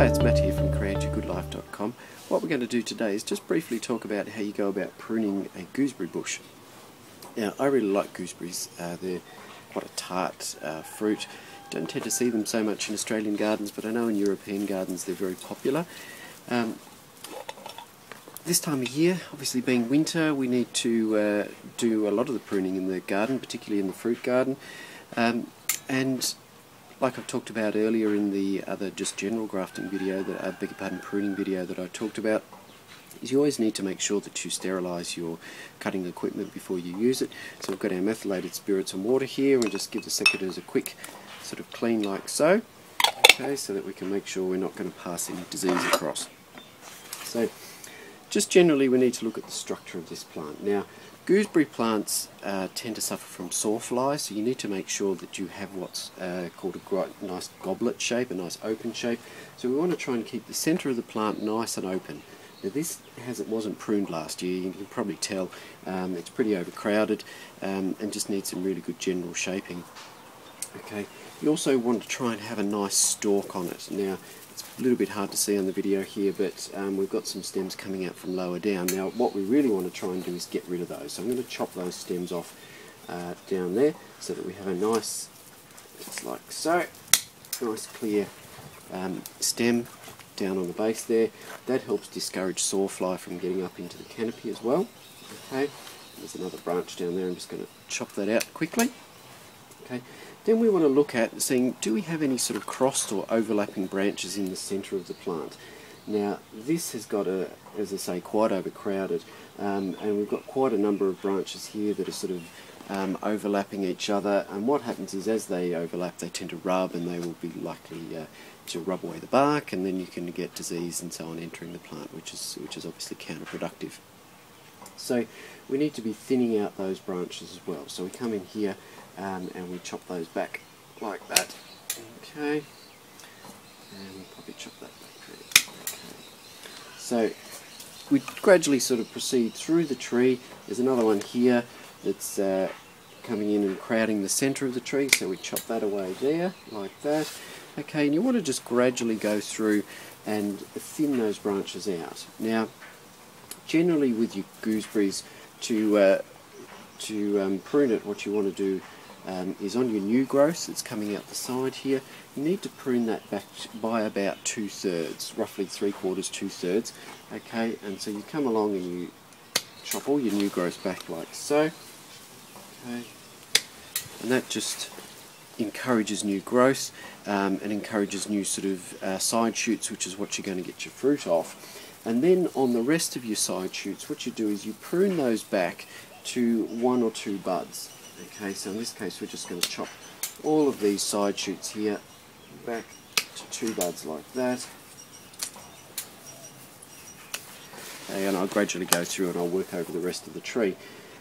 Hi, it's Matt here from createyourgoodlife.com. What we're going to do today is just briefly talk about how you go about pruning a gooseberry bush. Now, I really like gooseberries. They're quite a tart fruit. Don't tend to see them so much in Australian gardens, but I know in European gardens they're very popular. This time of year, obviously being winter, we need to do a lot of the pruning in the garden, particularly in the fruit garden. And like I've talked about earlier in the other just general grafting video, pruning video that I talked about, is you always need to make sure that you sterilise your cutting equipment before you use it. So we've got our methylated spirits and water here, and just give the secateurs a quick sort of clean like so, okay, so that we can make sure we're not going to pass any disease across. So just generally we need to look at the structure of this plant. Now, gooseberry plants tend to suffer from sawfly, so you need to make sure that you have what's called a nice goblet shape, a nice open shape. So we want to try and keep the centre of the plant nice and open. Now this, as it wasn't pruned last year, you can probably tell it's pretty overcrowded and just needs some really good general shaping. Okay, you also want to try and have a nice stalk on it. Now, it's a little bit hard to see on the video here, but we've got some stems coming out from lower down. Now, what we really want to try and do is get rid of those. So I'm going to chop those stems off down there so that we have a nice, just like so, nice clear stem down on the base there. That helps discourage sawfly from getting up into the canopy as well. Okay, there's another branch down there. I'm just going to chop that out quickly. Okay. Then we want to look at seeing, do we have any sort of crossed or overlapping branches in the centre of the plant. Now this has got as I say, quite overcrowded, and we've got quite a number of branches here that are sort of overlapping each other, and what happens is as they overlap they tend to rub, and they will be likely to rub away the bark, and then you can get disease and so on entering the plant, which is obviously counterproductive. So we need to be thinning out those branches as well. So we come in here and we chop those back like that. Okay, and we'll probably chop that back there. Okay. So we gradually sort of proceed through the tree. There's another one here that's coming in and crowding the centre of the tree, so we chop that away there like that. Okay, and you want to just gradually go through and thin those branches out. Now, generally with your gooseberries, to prune it, what you want to do is on your new growth that's coming out the side here, you need to prune that back by about 2/3, roughly 3/4, 2/3. Okay, and so you come along and you chop all your new growth back like so. Okay, and that just encourages new growth and encourages new sort of side shoots, which is what you're going to get your fruit off. And then on the rest of your side shoots, what you do is you prune those back to 1 or 2 buds. Okay, so in this case we're just going to chop all of these side shoots here back to 2 buds like that. Okay, and I'll gradually go through and I'll work over the rest of the tree.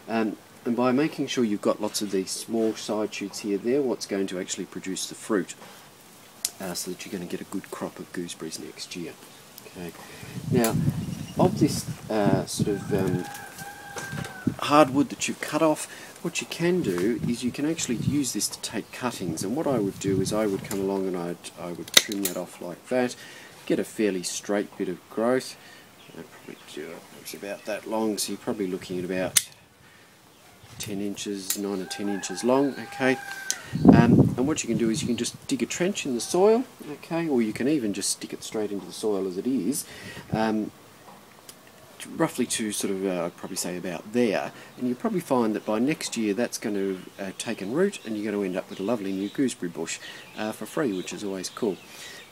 And by making sure you've got lots of these small side shoots here, they're what's going to actually produce the fruit, so that you're going to get a good crop of gooseberries next year. Okay. Now, of this sort of hardwood that you've cut off, what you can do is you can actually use this to take cuttings, and what I would do is I would come along and I would trim that off like that, get a fairly straight bit of growth. I'd probably do it, it's about that long, so you're probably looking at about 10 inches, 9 or 10 inches long. Okay. And what you can do is you can just dig a trench in the soil, okay, or you can even just stick it straight into the soil as it is, roughly to sort of, I'd probably say about there, and you'll probably find that by next year that's going to take and root, and you're going to end up with a lovely new gooseberry bush for free, which is always cool.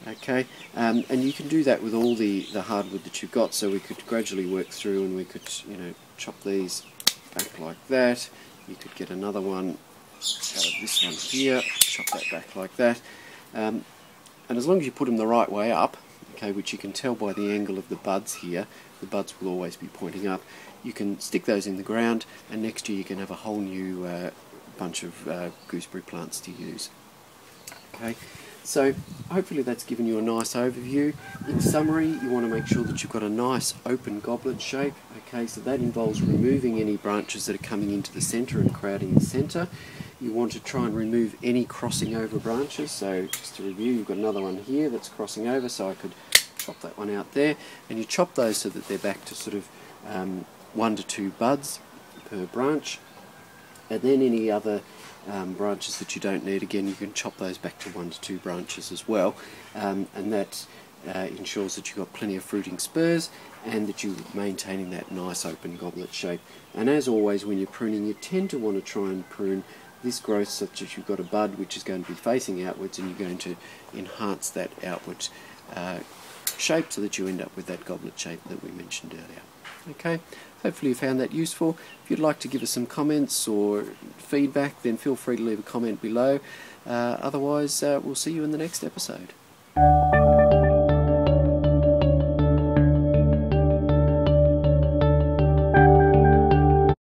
Okay, and you can do that with all the hardwood that you've got, so we could gradually work through and we could, you know, chop these back like that. You could get another one out of this one here, chop that back like that, and as long as you put them the right way up, okay, which you can tell by the angle of the buds here, the buds will always be pointing up, you can stick those in the ground, and next year you can have a whole new bunch of gooseberry plants to use. Okay, so hopefully that's given you a nice overview. In summary, you want to make sure that you've got a nice open goblet shape. Okay, so that involves removing any branches that are coming into the centre and crowding the centre. You want to try and remove any crossing over branches. So just to review, you've got another one here that's crossing over, so I could chop that one out there, and you chop those so that they're back to sort of 1 to 2 buds per branch, and then any other branches that you don't need, again you can chop those back to 1 to 2 branches as well, and that ensures that you've got plenty of fruiting spurs and that you're maintaining that nice open goblet shape. And as always, when you're pruning, you tend to want to try and prune this growth such that you've got a bud which is going to be facing outwards, and you're going to enhance that outward shape so that you end up with that goblet shape that we mentioned earlier. Okay, hopefully you found that useful. If you'd like to give us some comments or feedback, then feel free to leave a comment below. Otherwise, we'll see you in the next episode.